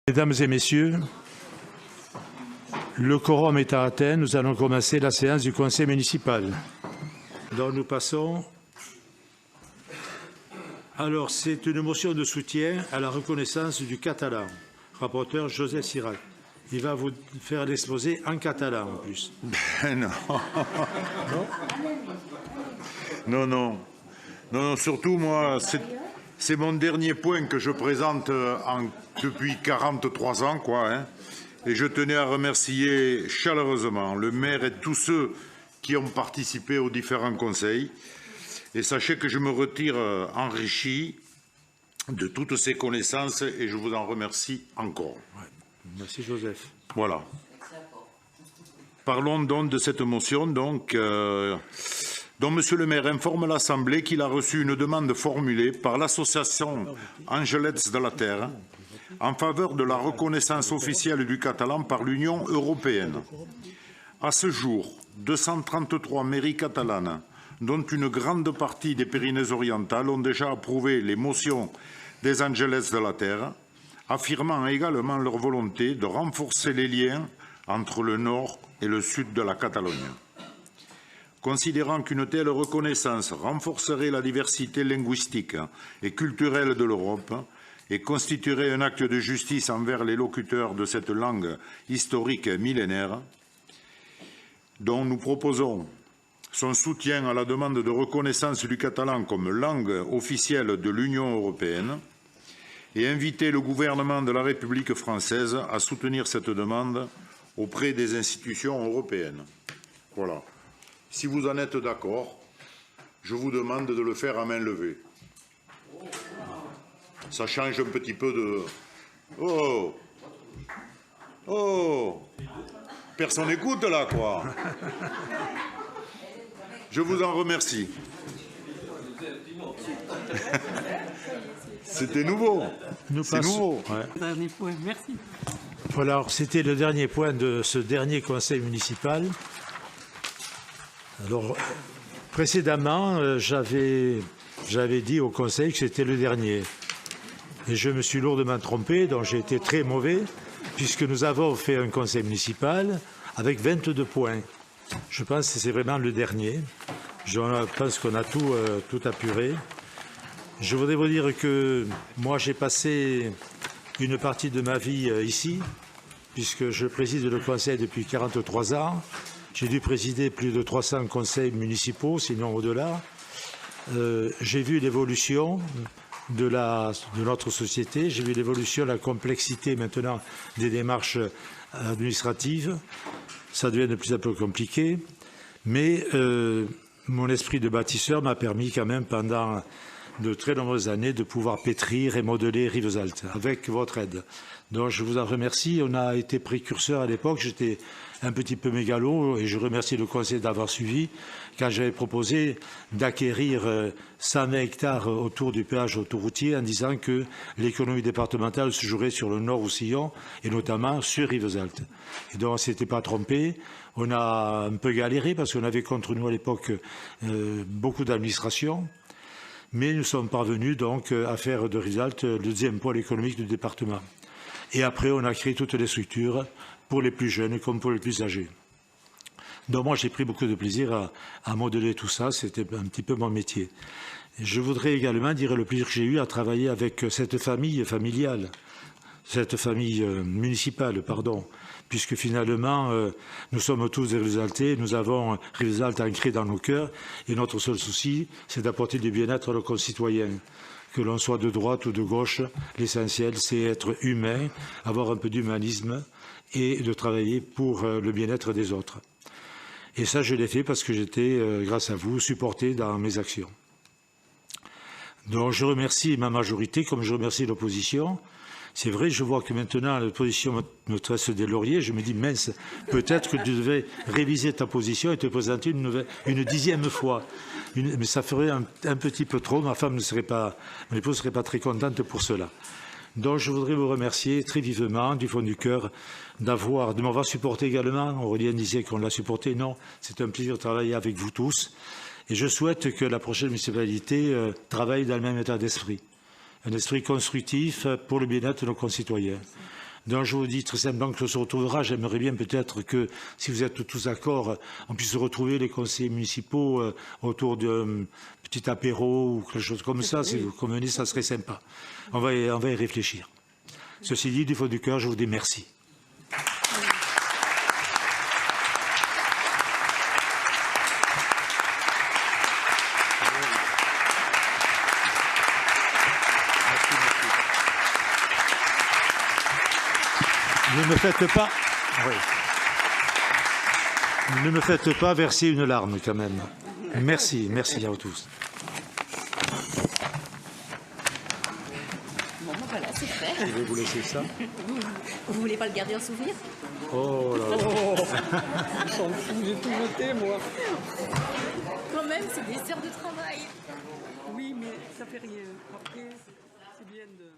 Mesdames et messieurs, le quorum étant atteint, nous allons commencer la séance du conseil municipal. Donc nous passons. Alors, c'est une motion de soutien à la reconnaissance du catalan. Rapporteur Joseph Sirac. Il va vous faire l'exposé en catalan en plus. Non. Non, surtout moi, c'est mon dernier point que je présente depuis 43 ans, quoi. Hein, et je tenais à remercier chaleureusement le maire et tous ceux qui ont participé aux différents conseils. Et sachez que je me retire enrichi de toutes ces connaissances et je vous en remercie encore. Ouais. Merci Joseph. Voilà. Parlons donc de cette motion. Donc, Monsieur le maire informe l'Assemblée qu'il a reçu une demande formulée par l'association Angelets de la Terre en faveur de la reconnaissance officielle du catalan par l'Union européenne. À ce jour, 233 mairies catalanes, dont une grande partie des Pyrénées-Orientales, ont déjà approuvé les motions des Angelets de la Terre, affirmant également leur volonté de renforcer les liens entre le nord et le sud de la Catalogne. Considérant qu'une telle reconnaissance renforcerait la diversité linguistique et culturelle de l'Europe et constituerait un acte de justice envers les locuteurs de cette langue historique et millénaire, dont nous proposons son soutien à la demande de reconnaissance du catalan comme langue officielle de l'Union européenne et inviter le gouvernement de la République française à soutenir cette demande auprès des institutions européennes. Voilà. Si vous en êtes d'accord, je vous demande de le faire à main levée. Ça change un petit peu de... Oh! Oh! Personne n'écoute là, quoi. Je vous en remercie. C'était nouveau. C'est nouveau. Ouais. Dernier point, merci. Voilà, c'était le dernier point de ce dernier conseil municipal. Alors, précédemment, j'avais dit au conseil que c'était le dernier. Et je me suis lourdement trompé, donc j'ai été très mauvais, puisque nous avons fait un conseil municipal avec 22 points. Je pense que c'est vraiment le dernier. Je pense qu'on a tout apuré. Je voudrais vous dire que moi, j'ai passé une partie de ma vie ici, puisque je préside le conseil depuis 43 ans. J'ai dû présider plus de 300 conseils municipaux, sinon au-delà. J'ai vu l'évolution de notre société, j'ai vu l'évolution, la complexité maintenant des démarches administratives. Ça devient de plus en plus compliqué, mais mon esprit de bâtisseur m'a permis quand même pendant de très nombreuses années de pouvoir pétrir et modeler Rivesaltes avec votre aide. Donc je vous en remercie. On a été précurseurs à l'époque. J'étais un petit peu mégalo et je remercie le conseil d'avoir suivi quand j'avais proposé d'acquérir 120 hectares autour du péage autoroutier en disant que l'économie départementale se jouerait sur le Nord-Roussillon et notamment sur Rivesaltes. Et donc on ne s'était pas trompé. On a un peu galéré parce qu'on avait contre nous à l'époque beaucoup d'administration. Mais nous sommes parvenus donc à faire de Rivesaltes le deuxième pôle économique du département. Et après, on a créé toutes les structures pour les plus jeunes comme pour les plus âgés. Donc moi, j'ai pris beaucoup de plaisir à modeler tout ça. C'était un petit peu mon métier. Je voudrais également dire le plaisir que j'ai eu à travailler avec cette famille familiale, cette famille municipale, pardon, puisque finalement, nous sommes tous des Rivesaltais, nous avons Rivesaltes ancré dans nos cœurs, et notre seul souci, c'est d'apporter du bien-être à nos concitoyens. Que l'on soit de droite ou de gauche, l'essentiel, c'est être humain, avoir un peu d'humanisme et de travailler pour le bien-être des autres. Et ça, je l'ai fait parce que j'étais, grâce à vous, supporté dans mes actions. Donc, je remercie ma majorité, comme je remercie l'opposition. C'est vrai, je vois que maintenant l'opposition me tresse des lauriers. Je me dis, mince, peut-être que tu devais réviser ta position et te présenter une dixième fois. Mais ça ferait un petit peu trop. Ma femme ne serait pas, mon épouse ne serait pas très contente pour cela. Donc je voudrais vous remercier très vivement, du fond du cœur, de m'avoir supporté également. Aurélien disait qu'on l'a supporté. Non, c'est un plaisir de travailler avec vous tous. Et je souhaite que la prochaine municipalité travaille dans le même état d'esprit. Un esprit constructif pour le bien-être de nos concitoyens. Donc je vous dis très simplement que l'on se retrouvera. J'aimerais bien peut-être que, si vous êtes tous d'accord, on puisse retrouver les conseillers municipaux autour d'un petit apéro ou quelque chose comme ça. Si vous convenez, ça serait sympa. On va y réfléchir. Ceci dit, du fond du cœur, je vous dis merci. Ne me faites pas, oui. Ne me faites pas verser une larme quand même. Merci, merci à vous tous. Bon, voilà, c'est fait. Je vais vous laisser ça. Vous voulez pas le garder en souvenir? Oh là là. Oh, je s'en fous, j'ai tout noté, moi. Quand même, c'est des heures de travail. Oui, mais ça fait rien. Après, c'est bien de...